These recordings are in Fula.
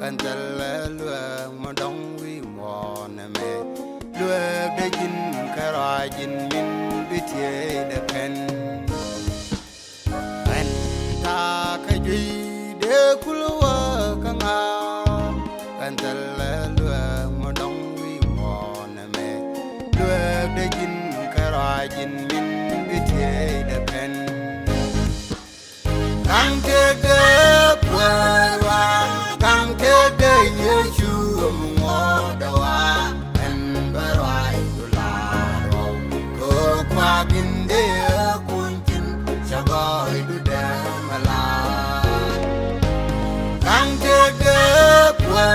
kan tala lua modong wi mon me lua de jin karajin min bitie de pen an ta ka ji de kulwa kanga kan tala lua modong wi mon me lua de jin karajin min bitie de pen Kang kede pwa kang kede yesu ngodawa en barai tularo ko kwaginde kuntin sagoy duda mala Kang kede pwa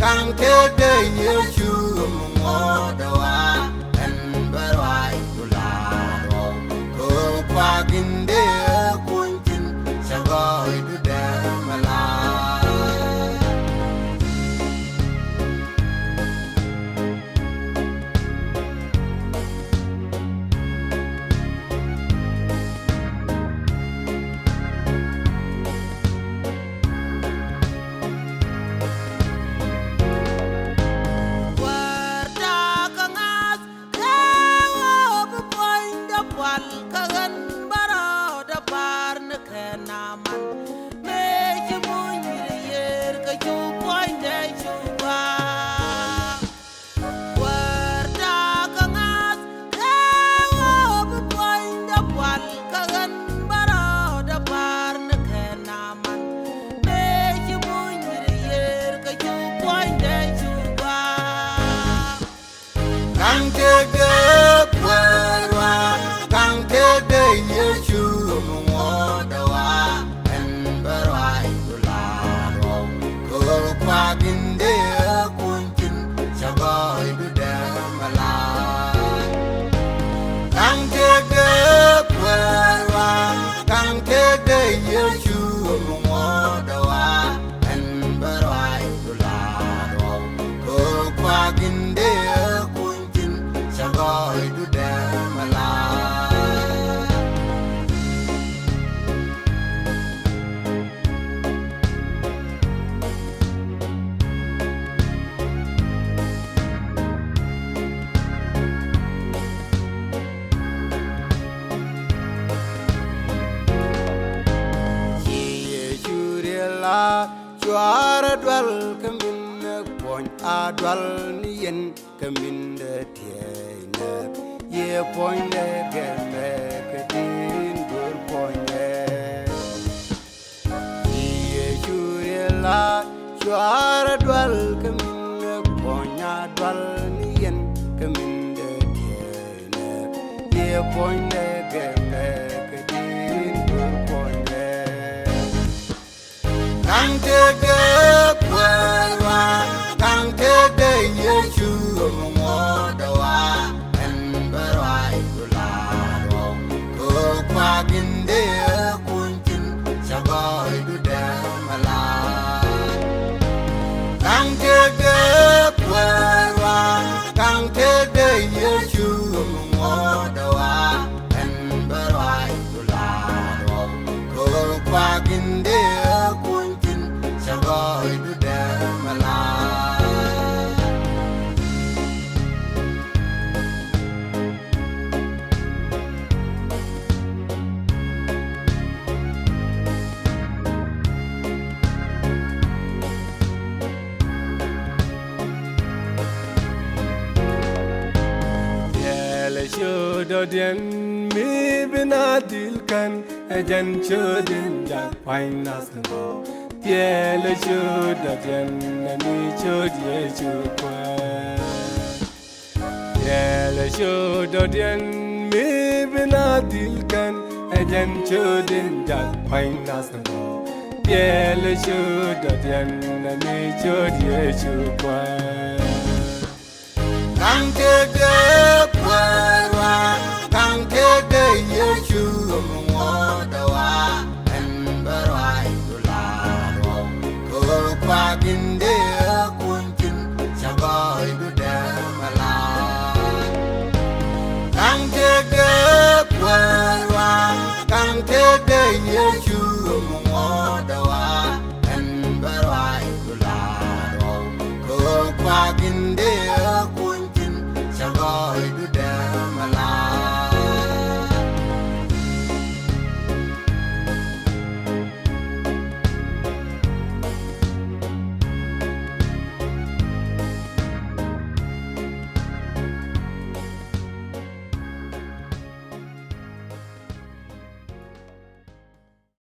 kang kede yesu ngodawa en barai tularo ko kwaginde Sagoy duda mala Warta kangas lewo bepoin da pal kagan baro da par ne kenaman me jumun yer ka ju poin de juba Warta kangas lewo bepoin da pal kagan baro da par ne kenaman me jumun yer ka ju poin de juba Kang kede pwa kang kede yesu ngodawa en barai tularo ko kwaginde kuntin sagoy duda mala Kang kede pwa kang kede yesu ngodawa en barai tularo ko kwaginde kuntin sagoy duda mala Juara dwal kemin poin adwal nien kemin de tiene ye poin de gebe kedin gur poin de ye jurela juara dwal kemin poin adwal nien kemin de tiene ye poin de gebe kedin gur poin de Kang kede pwa kang kede yesu ngodawa en barai tularo ko kwaginde kuntin sagoy duda mala Kang kede pwa kang kede yesu ngodawa en barai tularo ko kwaginde Sagoy duda mala Yele shododien mi binadilkan ejan chodin jak painas ngo Yele shododien ni chod yesu kwa Yele shododien mi binadilkan ejan chodin jak painas ngo Yele shododien ni chod yesu kwa Kang kede pwa kang kede yesu ngodawa en barai tularo ko kwaginde